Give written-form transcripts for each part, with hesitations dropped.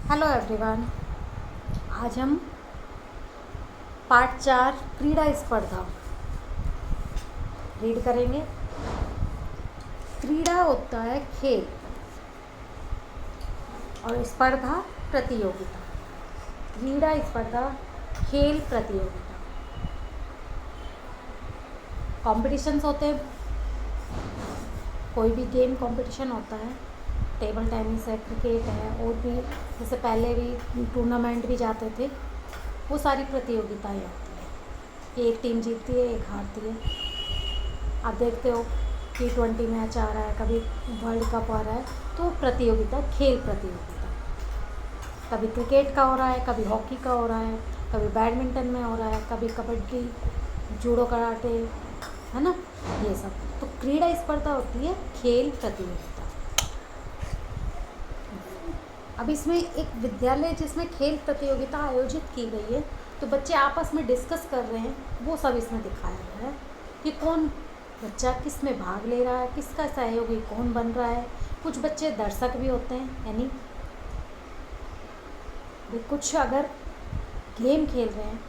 Hello everyone. आज हम part 4 क्रीड़ा स्पर्धा रीड करेंगे। क्रीड़ा होता है खेल और स्पर्धा प्रतियोगिता। क्रीड़ा स्पर्धा खेल प्रतियोगिता कॉम्पिटिशन्स होते हैं। कोई भी गेम कंपटीशन होता है, टेबल टेनिस है, क्रिकेट है, और भी जैसे पहले भी टूर्नामेंट भी जाते थे। वो सारी प्रतियोगिताएं होती है कि एक टीम जीतती है, एक हारती है। आप देखते हो T20 मैच आ रहा है, कभी वर्ल्ड कप आ रहा है, तो प्रतियोगिता खेल प्रतियोगिता कभी क्रिकेट का हो रहा है, कभी हॉकी का हो रहा है, कभी बैडमिंटन में हो रहा है, कभी कबड्डी, जूडो, कराटे, है ना, ये सब। तो क्रीड़ा स्पर्धा होती है खेल प्रतियोगिता। अब इसमें एक विद्यालय जिसमें खेल प्रतियोगिता आयोजित की गई है, तो बच्चे आपस में डिस्कस कर रहे हैं, वो सब इसमें दिखाया गया है कि कौन बच्चा किस में भाग ले रहा है, किसका सहयोगी कौन बन रहा है। कुछ बच्चे दर्शक भी होते हैं, यानी कुछ अगर गेम खेल रहे हैं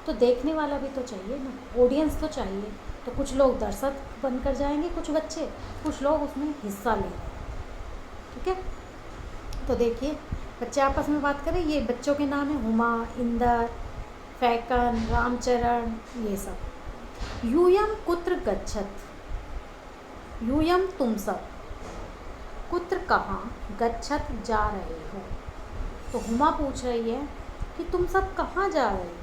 तो देखने वाला भी तो चाहिए ना, ऑडियंस तो चाहिए। तो कुछ लोग दर्शक बनकर जाएंगे, कुछ बच्चे, कुछ लोग उसमें हिस्सा ले रहे हैं। ठीक है, तो देखिए बच्चे आपस में बात करें। ये बच्चों के नाम है हुमा, इंदर, फैकन, रामचरण, ये सब। यूयम कुत्र गच्छत, यूयम तुम सब, कुत्र कहाँ, गच्छत जा रहे हो। तो हुमा पूछ रही है कि तुम सब कहाँ जा रहे हो।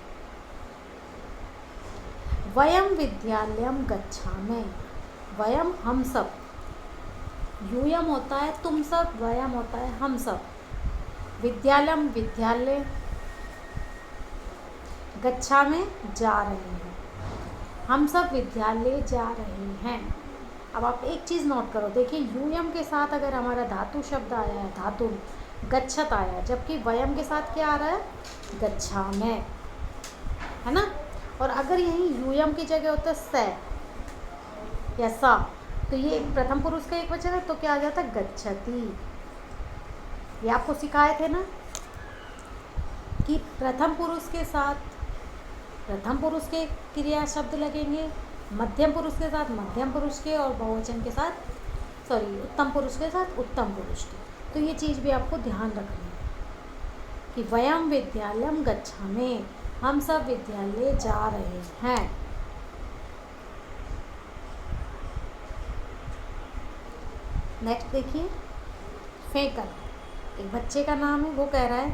वयम विद्यालयम गच्छामि, वयम हम सब, यूयम होता है तुम सब, वयम होता है हम सब, विद्यालयम विद्यालय, गच्छामि जा रहे हैं, हम सब विद्यालय जा रहे हैं। अब आप एक चीज़ नोट करो, देखिए यूयम के साथ अगर हमारा धातु शब्द आया है, धातु गच्छत आया है, जबकि वयम के साथ क्या आ रहा है, गच्छामि, है ना। और अगर यही यूयम की जगह होता है स या सा, तो ये प्रथम पुरुष का एक वचन है, तो क्या आ जाता है, गच्छति। ये आपको सिखाए थे ना कि प्रथम पुरुष के साथ प्रथम पुरुष के क्रिया शब्द लगेंगे, मध्यम पुरुष के साथ मध्यम पुरुष के, और बहुवचन के साथ उत्तम पुरुष के साथ उत्तम पुरुष के। तो ये चीज़ भी आपको ध्यान रखनी है कि वयम विद्यालयम गच्छामि, हम सब विद्यालय जा रहे हैं। नेक्स्ट देखिए, फेकन, एक बच्चे का नाम है, वो कह रहा है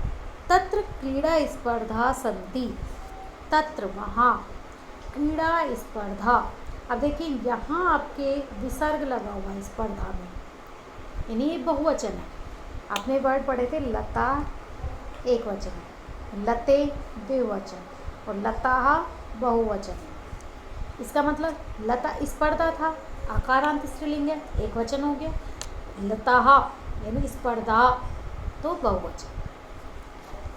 तत्र क्रीड़ा स्पर्धा सन्ति, तत्र वहाँ, क्रीड़ा स्पर्धा। अब देखिए यहाँ आपके विसर्ग लगा हुआ है स्पर्धा में, यानी ये बहुवचन है। आपने वर्ड पढ़े थे लता एक वचन है, लते द्विवचन, और लताहा बहुवचन। इसका मतलब लता स्पर्धा था, आकारांत स्त्रीलिंग है, एक वचन हो गया। लताहा यानी स्पर्धा, तो बहुवचन।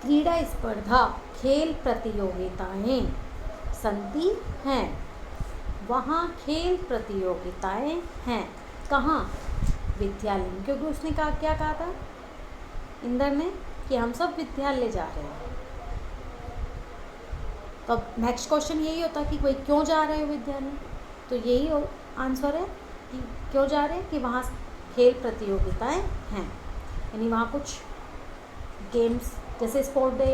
क्रीड़ा स्पर्धा खेल प्रतियोगिताएं सन्ति हैं, वहाँ खेल प्रतियोगिताएं हैं। कहाँ, विद्यालय में, क्योंकि उसने कहा, क्या कहा था इंदर ने, कि हम सब विद्यालय जा रहे हैं। तो अब नेक्स्ट क्वेश्चन यही होता कि भाई क्यों जा रहे हो विद्यालय, तो यही आंसर है कि क्यों जा रहे हैं, कि वहाँ खेल प्रतियोगिताएं हैं, यानी वहाँ कुछ गेम्स, जैसे स्पोर्ट डे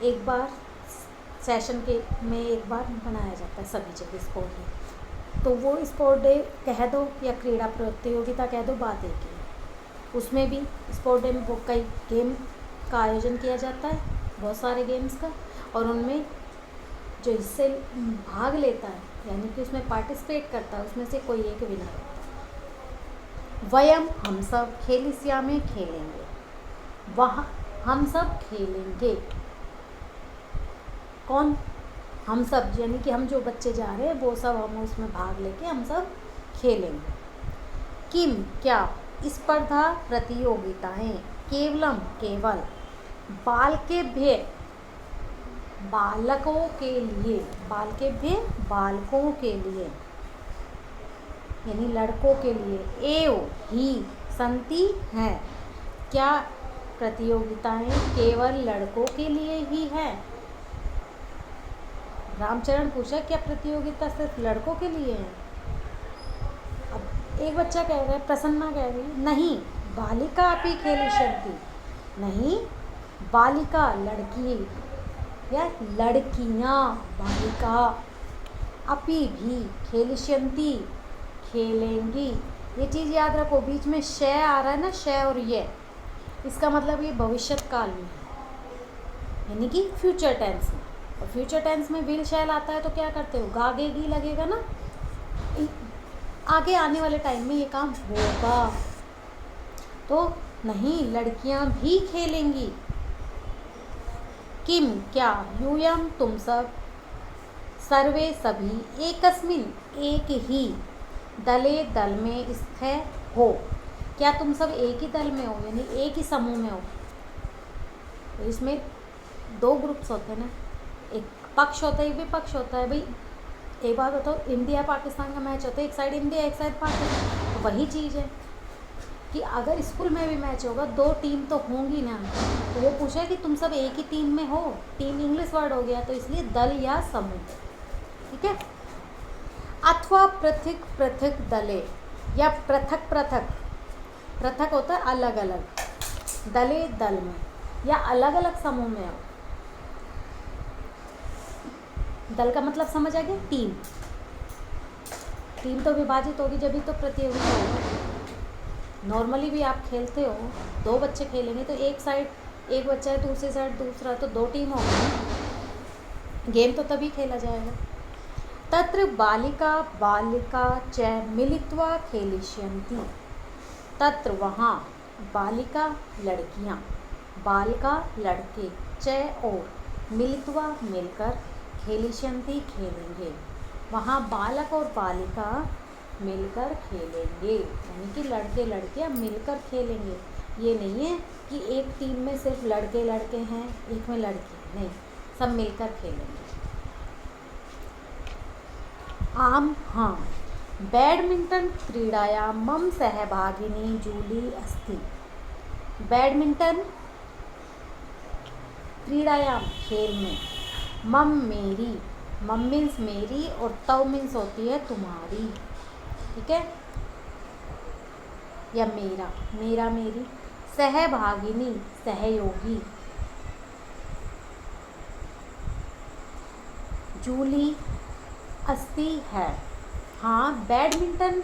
एक बार सेशन के में एक बार बनाया जाता है सभी जगह स्पोर्ट डे, तो वो स्पोर्ट डे कह दो या क्रीड़ा प्रतियोगिता कह दो, बात एक ही। उसमें भी स्पोर्ट डे में वो कई गेम का आयोजन किया जाता है, बहुत सारे गेम्स का, और उनमें जो इससे भाग लेता है, यानी कि उसमें पार्टिसिपेट करता है, उसमें से कोई एक विनर होता है। वयम हम सब खेलिसिया में खेलेंगे, वहाँ हम सब खेलेंगे। कौन, हम सब, यानी कि हम जो बच्चे जा रहे हैं वो सब, हम उसमें भाग लेके हम सब खेलेंगे। किम क्या, स्पर्धा प्रतियोगिताएं, केवलम केवल, बालकेभ्य बालकों के लिए, बालकेभ्य बालकों के लिए, यानी लड़कों के लिए। एव ही संति है। क्या प्रतियोगिताएं केवल लड़कों के लिए ही है? रामचरण पूछा क्या प्रतियोगिता सिर्फ लड़कों के लिए है? अब एक बच्चा कह रहा है, प्रसन्ना कह रही है नहीं, बालिका अपि खेलिष्यन्ति। नहीं, बालिका लड़की या लड़कियां, बालिका अपि भी खेलिष्यन्ति खेलेंगी। ये चीज़ याद रखो, बीच में श आ रहा है ना, श और ये, इसका मतलब ये भविष्यत काल में है, यानी कि फ्यूचर टेंस में। और फ्यूचर टेंस में विल शैल आता है तो क्या करते हो, गागेगी लगेगा ना, आगे आने वाले टाइम में ये काम होगा। तो नहीं, लड़कियां भी खेलेंगी। किम क्या, यूयम तुम सब, सर्वे सभी, एकस्मिन एक ही, दले दल में स्थित हो। क्या तुम सब एक ही दल में हो, यानी एक ही समूह में हो। तो इसमें दो ग्रुप्स होते हैं ना, एक पक्ष होता है, एक विपक्ष होता है। भाई एक बात बताओ, इंडिया पाकिस्तान का मैच होता है, एक साइड इंडिया एक साइड पाकिस्तान, तो वही चीज़ है कि अगर स्कूल में भी मैच होगा, दो टीम तो होंगी ना। तो वो पूछा कि तुम सब एक ही टीम में हो, टीम इंग्लिश वर्ड हो गया, तो इसलिए दल या समूह, ठीक है। अथवा पृथक पृथक दले, या पृथक पृथक, पृथक होता है अलग अलग, दले दल में, या अलग अलग समूह में हो। दल का मतलब समझ आ गया, टीम। टीम तो विभाजित होगी जब भी तो प्रतियोगिता होगी। नॉर्मली भी आप खेलते हो, दो बच्चे खेलेंगे तो एक साइड एक बच्चा है, दूसरी साइड दूसरा, तो दो टीम होगी। गेम तो तभी खेला जाएगा। तत्र बालिका बालिका च मिलित्वा खेलिष्यन्ति। तत्र वहाँ, बालिका लड़कियाँ, बालिका लड़के, च और, मिलित्वा मिलकर, खेलिष्यन्ति खेलेंगे। वहाँ बालक और बालिका मिलकर खेलेंगे, यानी कि लड़के लड़कियाँ मिलकर खेलेंगे। ये नहीं है कि एक टीम में सिर्फ लड़के लड़के हैं, एक में लड़की, नहीं, सब मिलकर खेलेंगे। आम हाँ, बैडमिंटन क्रीडायां मम सहभागिनी जूली अस्ति। बैडमिंटन क्रीडायां खेल में, मम मेरी, मम मीन्स मेरी और तव मीन्स होती है तुम्हारी, ठीक है, या मेरा, मेरा मेरी, सहभागिनी सहयोगी, जूली अस्ति है। हाँ, बैडमिंटन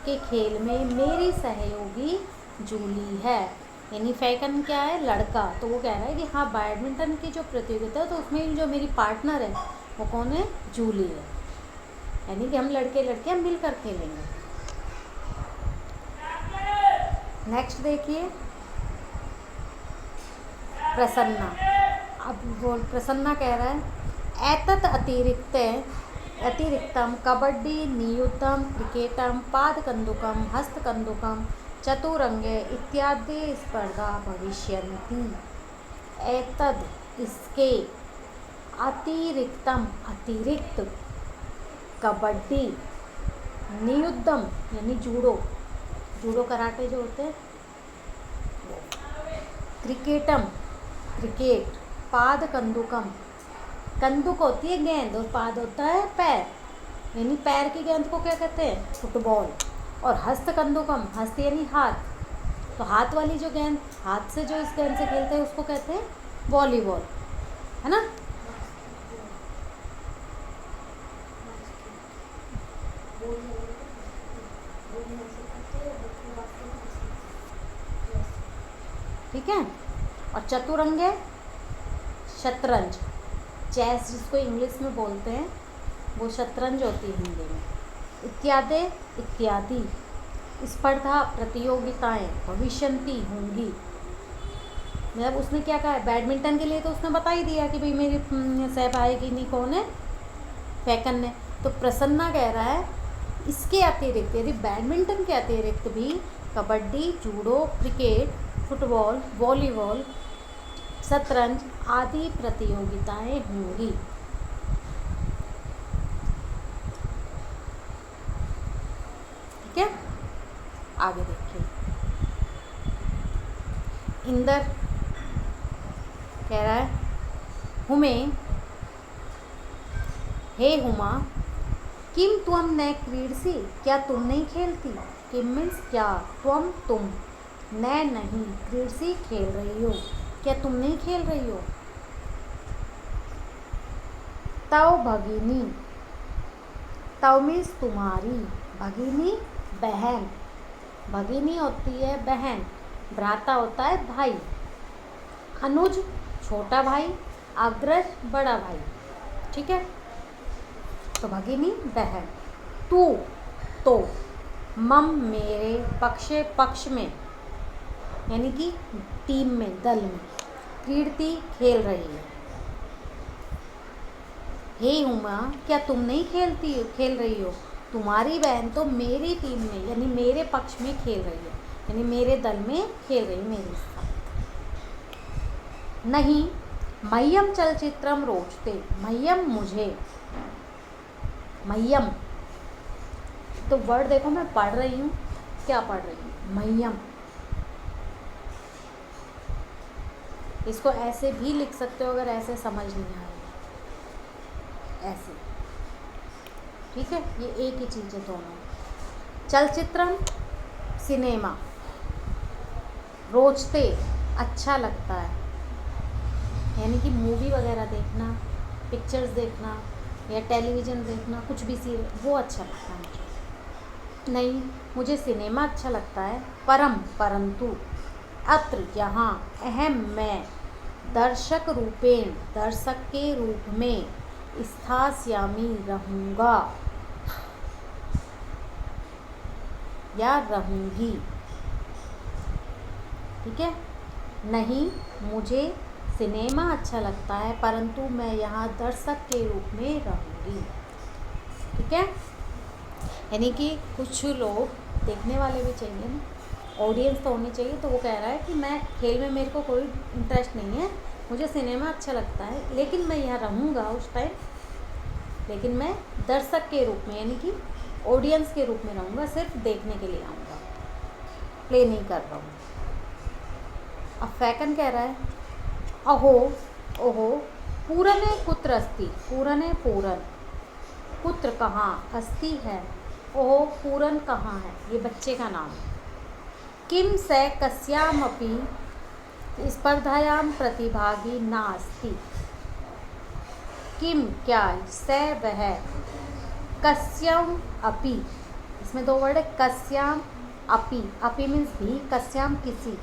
के खेल में मेरी सहयोगी जूली है, यानी फैकन क्या है, लड़का। तो वो कह रहा है कि हाँ, बैडमिंटन की जो प्रतियोगिता है तो उसमें जो मेरी पार्टनर है वो कौन है, जूली है, यानी कि हम लड़के लड़कियां मिलकर खेलेंगे। नेक्स्ट देखिए, प्रसन्ना। अब वो प्रसन्ना कह रहा है, एतत् अतिरिक्तम कबड्डी, नियुद्धम, क्रिकेटम, पादकंदुकम, हस्तकंदुकम, चतुरंगे इत्यादि स्पर्धा भविष्यन्ति। एतद इसके, अतिरिक्तम अतिरिक्त, कबड्डी, नियुद्धम यानी जूडो, जूडो कराटे जो होते हैं, क्रिकेटम क्रिकेट, पाद कंदुकम, कंदुक होती है गेंद और पाद होता है पैर, यानी पैर की गेंद को क्या कहते हैं, फुटबॉल। और हस्त कंदुकम, हस्त यानी हाथ, तो हाथ वाली जो गेंद, हाथ से जो इस गेंद से खेलते हैं उसको कहते हैं वॉलीबॉल, है ना। ठीक है। और चतुरंगे, शतरंज, चेस जिसको इंग्लिश में बोलते हैं, वो शतरंज होती है हिंदी में। इत्यादि इत्यादि स्पर्धा प्रतियोगिताएं भविष्यन्ति होंगी। मतलब उसने क्या कहा है, बैडमिंटन के लिए तो उसने बता ही दिया कि भाई मेरी सहभागिनी कौन है, फैकन ने। तो प्रसन्ना कह रहा है इसके अतिरिक्त, यदि बैडमिंटन के अतिरिक्त भी kabaddi, judo, cricket, football, volleyball, शतरंज आदि प्रतियोगिताएं होंगी। आगे देखिए, इंदर कह रहा है हुमे, हे हुमा, किम त्वम न क्रीडसी, क्या तुम नहीं खेलती। किम मीन्स क्या, त्वम तुम, न नहीं, क्रीडसी खेल रही हो, क्या तुम नहीं खेल रही हो। तव भगिनी, तव मीन्स तुम्हारी, भगिनी बहन, भगिनी होती है बहन, भ्राता होता है भाई, अनुज छोटा भाई, अग्रज बड़ा भाई, ठीक है। तो भगिनी बहन, तू तो, मम मेरे, पक्षे पक्ष में, यानी कि टीम में, दल में, क्रीडती खेल रही है। हे उमा, क्या तुम नहीं खेल रही हो, तुम्हारी बहन तो मेरी टीम में यानी मेरे पक्ष में खेल रही है, यानी मेरे दल में खेल रही है मेरे साथ। नहीं, मह्यम चलचित्रम रोचते, मह्यम मुझे, मह्यम तो वर्ड देखो मैं पढ़ रही हूँ, क्या पढ़ रही हूँ, मह्यम। इसको ऐसे भी लिख सकते हो अगर ऐसे समझ नहीं आए, ऐसे, ठीक है। ये एक ही चीज़ है दोनों। चलचित्रम सिनेमा, रोचते अच्छा लगता है, यानी कि मूवी वगैरह देखना, पिक्चर्स देखना या टेलीविज़न देखना, कुछ भी सीरियल, वो अच्छा लगता है मुझे। नहीं, मुझे सिनेमा अच्छा लगता है। परम परंतु, अत्र यहाँ, अहम मैं, दर्शक रूपेण दर्शक के रूप में, स्थास्यामि रहूँगा या रहूँगी, ठीक है। नहीं, मुझे सिनेमा अच्छा लगता है परंतु मैं यहाँ दर्शक के रूप में रहूँगी, ठीक है। यानी कि कुछ लोग देखने वाले भी चाहिए ना, ऑडियंस तो होनी चाहिए। तो वो कह रहा है कि मैं खेल में मेरे को कोई इंटरेस्ट नहीं है, मुझे सिनेमा अच्छा लगता है, लेकिन मैं यहाँ रहूँगा उस टाइम, लेकिन मैं दर्शक के रूप में यानी कि ऑडियंस के रूप में रहूँगा, सिर्फ देखने के लिए आऊँगा, प्ले नहीं कर रहा हूँ। अब फैकन कह रहा है अहो ओहो, पूरने कुत्र अस्ति, पूरने पूरन, पुत्र कहाँ, अस्ति है, ओहो पूरन कहाँ है, ये बच्चे का नाम। किम से कस्यामपि स्पर्धायां प्रतिभागी नास्ति, किम क्या, से वह, कस्याम अपि, इसमें दो वर्ड है, कस्याम अपि, अपि मीन्स भी, कस्याम किसी,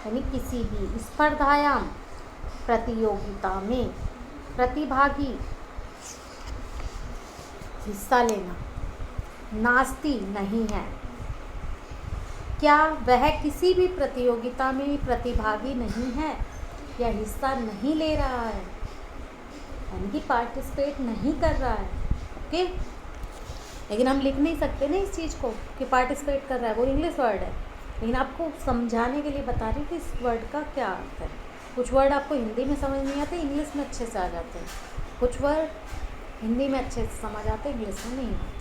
यानी किसी भी, स्पर्धायाम प्रतियोगिता में, प्रतिभागी हिस्सा लेना, नास्ति नहीं है, क्या वह किसी भी प्रतियोगिता में प्रतिभागी नहीं है या हिस्सा नहीं ले रहा है, यानी कि पार्टिसिपेट नहीं कर रहा है, ओके। लेकिन हम लिख नहीं सकते ना इस चीज़ को कि पार्टिसिपेट कर रहा है, वो इंग्लिश वर्ड है, लेकिन आपको समझाने के लिए बता रही हूँ कि इस वर्ड का क्या अर्थ है। कुछ वर्ड आपको हिंदी में समझ नहीं आते, इंग्लिश में अच्छे से आ जाते हैं, कुछ वर्ड हिंदी में अच्छे से समझ आते, इंग्लिश में नहीं आते,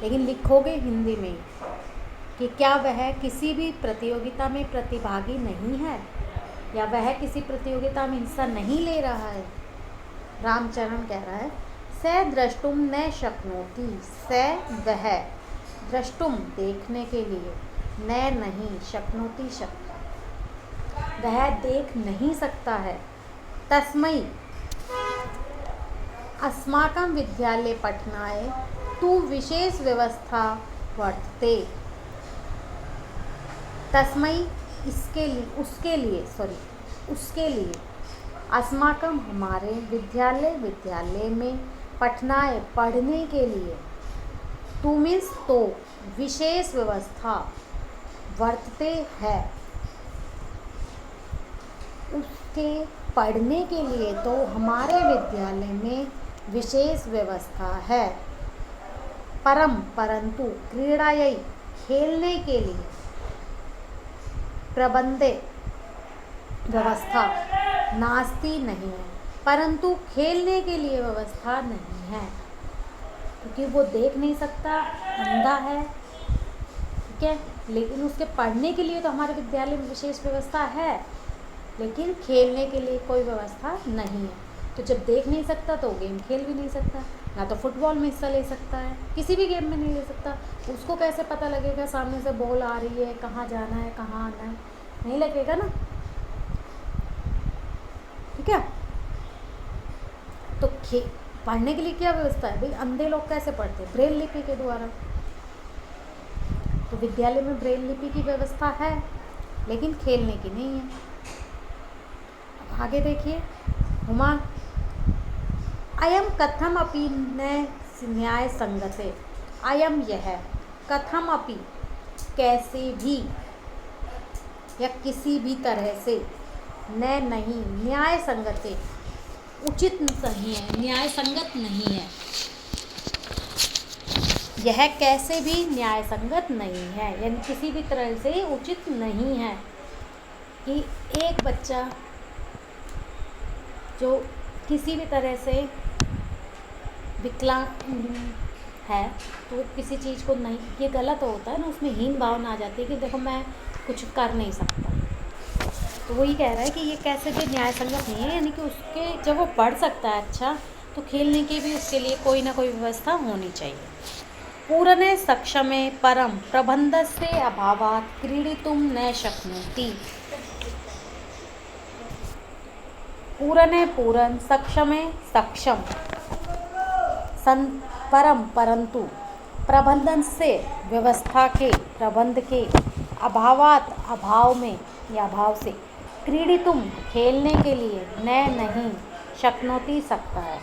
लेकिन लिखोगे हिंदी में कि क्या वह किसी भी प्रतियोगिता में प्रतिभागी नहीं है या वह किसी प्रतियोगिता में हिस्सा नहीं ले रहा है। रामचरण कह रहा है से द्रष्टुम न शक्नोति, से वह, द्रष्टुम देखने के लिए, न नहीं, शक्नोति शक, वह देख नहीं सकता है। तस्मै अस्माकं विद्यालये पठनाय तु विशेष व्यवस्था वर्तते, तस्मै इसके लिए, उसके लिए, अस्माकं हमारे, विद्यालय में, पठनाय पढ़ने के लिए, तु मीन्स तो, विशेष व्यवस्था, वर्तते है, उसके पढ़ने के लिए तो हमारे विद्यालय में विशेष व्यवस्था है। परम परंतु, क्रीड़ायै खेलने के लिए, प्रबंधे व्यवस्था, नास्ति नहीं है, परंतु खेलने के लिए व्यवस्था नहीं है, क्योंकि वो देख नहीं सकता, अंधा है, ठीक है। लेकिन उसके पढ़ने के लिए तो हमारे विद्यालय में विशेष व्यवस्था है, लेकिन खेलने के लिए कोई व्यवस्था नहीं है। तो जब देख नहीं सकता तो गेम खेल भी नहीं सकता, ना तो फुटबॉल में हिस्सा ले सकता है, किसी भी गेम में नहीं ले सकता। उसको कैसे पता लगेगा सामने से बॉल आ रही है, कहाँ जाना है, कहाँ आना है, नहीं लगेगा ना। ठीक है। तो पढ़ने के लिए क्या व्यवस्था है भाई? अंधे लोग कैसे पढ़ते हैं? ब्रेल लिपि के द्वारा। तो विद्यालय में ब्रेल लिपि की व्यवस्था है, लेकिन खेलने की नहीं है। अब आगे देखिए, हुमा अयम कथम अपि न्याय संगते। अयम यह, कथम अपि कैसे भी, या किसी भी तरह से, न नहीं, न्याय संगते उचित नहीं है, न्याय संगत नहीं है। यह कैसे भी न्याय संगत नहीं है, यानी किसी भी तरह से उचित नहीं है कि एक बच्चा जो किसी भी तरह से विकलांग है तो वो किसी चीज़ को नहीं, ये गलत होता है ना, उसमें हीन भावना आ जाती है कि देखो मैं कुछ कर नहीं सकता। तो वही कह रहा है कि ये कैसे भी न्याय संगत नहीं है, यानी कि उसके जब वो पढ़ सकता है अच्छा, तो खेलने की भी उसके लिए कोई ना कोई व्यवस्था होनी चाहिए। पूरणे सक्षमे परम प्रबंधस्य अभावात् क्रीडितुं न शक्नोति। पूरणे पूरन, सक्षमे सक्षम, परम परंतु, प्रबंधन से व्यवस्था के, प्रबंध के, अभावात अभाव में या अभाव से, क्रीडितुम खेलने के लिए, न नहीं, शक्नोति सकता है।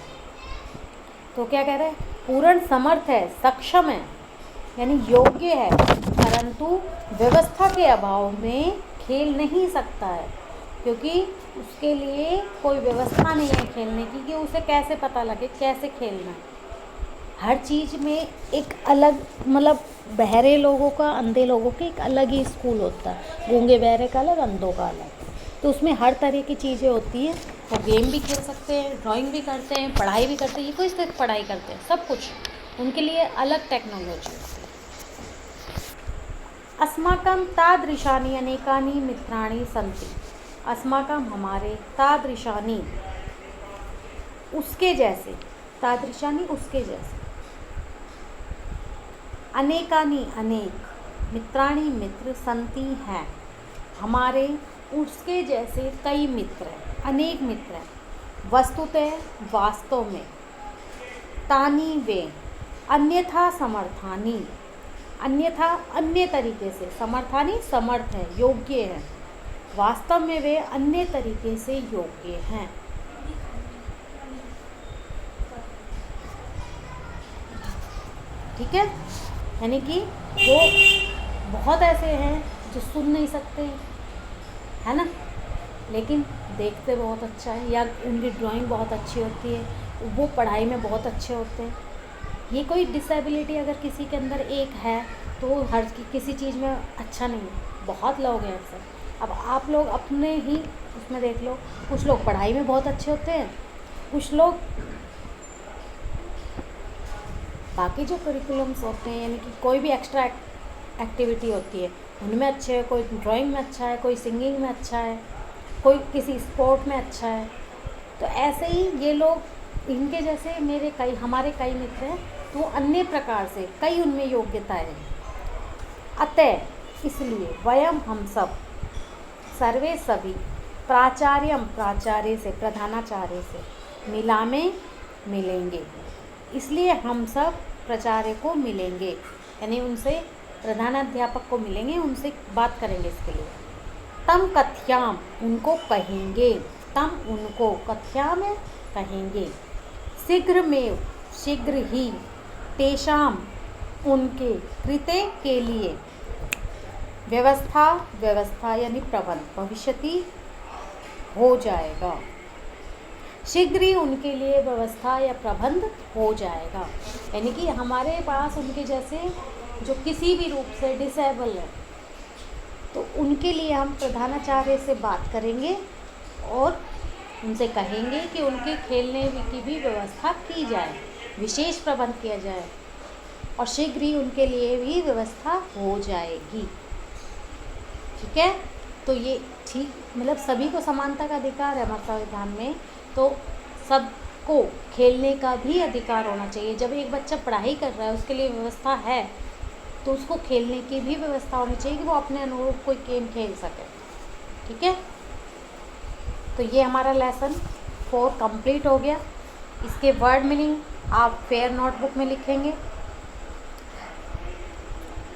तो क्या कह रहे हैं? पूर्ण समर्थ है, सक्षम है, यानी योग्य है, परंतु व्यवस्था के अभाव में खेल नहीं सकता है, क्योंकि उसके लिए कोई व्यवस्था नहीं है खेलने की कि उसे कैसे पता लगे कैसे खेलना है। हर चीज़ में एक अलग, मतलब बहरे लोगों का, अंधे लोगों के एक अलग ही स्कूल होता है, गूंगे बहरे का अलग, अंधों का अलग। तो उसमें हर तरह की चीज़ें होती हैं। वो गेम भी खेल सकते हैं, ड्राइंग भी करते हैं, पढ़ाई भी करते हैं, ये कोई सिर्फ पढ़ाई करते हैं, सब कुछ उनके लिए अलग टेक्नोलॉजी होती है। अस्माकं तादृशानि अनेकानि मित्राणि सन्ति। अस्माकं हमारे, तादृशानि उसके जैसे, तादृशानि उसके जैसे, अनेकानि अनेक, मित्राणि मित्र, सन्ति हैं हमारे, उसके जैसे कई मित्र हैं, अनेक मित्र हैं। वस्तुतः वास्तव में, तानि वे, अन्यथा समर्थानि, अन्यथा अन्य तरीके से, समर्थानि समर्थ है, योग्य है, वास्तव में वे अन्य तरीके से योग्य हैं। ठीक है, यानी कि वो बहुत ऐसे हैं जो सुन नहीं सकते, है ना, लेकिन देखते बहुत अच्छा है, या उनकी ड्राइंग बहुत अच्छी होती है, वो पढ़ाई में बहुत अच्छे होते हैं। ये कोई डिसेबिलिटी अगर किसी के अंदर एक है तो हर किसी चीज़ में अच्छा नहीं है, बहुत लोग हैं ऐसे। अब आप लोग अपने ही उसमें देख लो, कुछ लोग पढ़ाई में बहुत अच्छे होते हैं, कुछ लोग बाकी जो करिकुलम्स होते हैं, यानी कि कोई भी एक्स्ट्रा एक्टिविटी होती है उनमें अच्छे है, कोई ड्राइंग में अच्छा है, कोई सिंगिंग में अच्छा है, कोई किसी स्पोर्ट में अच्छा है। तो ऐसे ही ये लोग, इनके जैसे मेरे कई, हमारे कई मित्र हैं, तो अन्य प्रकार से कई उनमें योग्यताएं हैं। अतः इसलिए वयम हम सब, सर्वे सभी, प्राचार्यम प्राचार्य से, प्रधानाचार्य से, मिलामे मिलेंगे, इसलिए हम सब प्राचार्य को मिलेंगे, यानी उनसे, प्रधानाध्यापक को मिलेंगे, उनसे बात करेंगे इसके लिए। तम कथ्याम, उनको कहेंगे, तम उनको, कथ्याम कहेंगे, शीघ्र में, शीघ्र ही, तेषाम उनके, कृते के लिए, व्यवस्था, व्यवस्था यानी प्रबंध, भविष्यति हो जाएगा, शीघ्र ही उनके लिए व्यवस्था या प्रबंध हो जाएगा। यानी कि हमारे पास उनके जैसे जो किसी भी रूप से डिसेबल है, तो उनके लिए हम प्रधानाचार्य से बात करेंगे और उनसे कहेंगे कि उनके खेलने की भी व्यवस्था की जाए, विशेष प्रबंध किया जाए। और शीघ्र ही उनके लिए भी व्यवस्था हो जाएगी। ठीक है, तो ये ठीक मतलब सभी को समानता का अधिकार है हमारे संविधान में, तो सबको खेलने का भी अधिकार होना चाहिए। जब एक बच्चा पढ़ाई कर रहा है उसके लिए व्यवस्था है, तो उसको खेलने की भी व्यवस्था होनी चाहिए कि वो अपने अनुरूप कोई गेम खेल सके। ठीक है, तो ये हमारा लेसन 4 कंप्लीट हो गया। इसके वर्ड मीनिंग आप फेयर नोटबुक में लिखेंगे।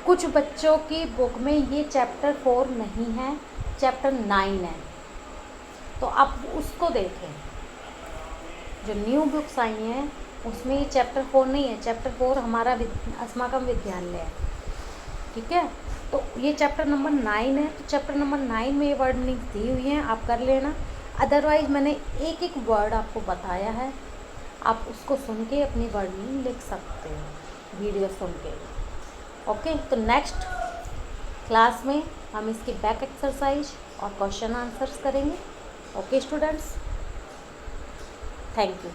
कुछ बच्चों की बुक में ये चैप्टर 4 नहीं है, चैप्टर 9 है, तो आप उसको देखें। जो न्यू बुक्स आई हैं उसमें ये चैप्टर 4 नहीं है, चैप्टर 4 हमारा अस्माकम विद्यालय है। ठीक है, तो ये चैप्टर नंबर 9 है, तो चैप्टर नंबर 9 में ये वर्ड मीनिंग दी हुई हैं, आप कर लेना। अदरवाइज मैंने एक एक वर्ड आपको बताया है, आप उसको सुन के अपनी वर्ड मीनिंग लिख सकते हो वीडियो सुन के। ओके, तो नेक्स्ट क्लास में हम इसकी बैक एक्सरसाइज और क्वेश्चन आंसर्स करेंगे। Okay students, thank you.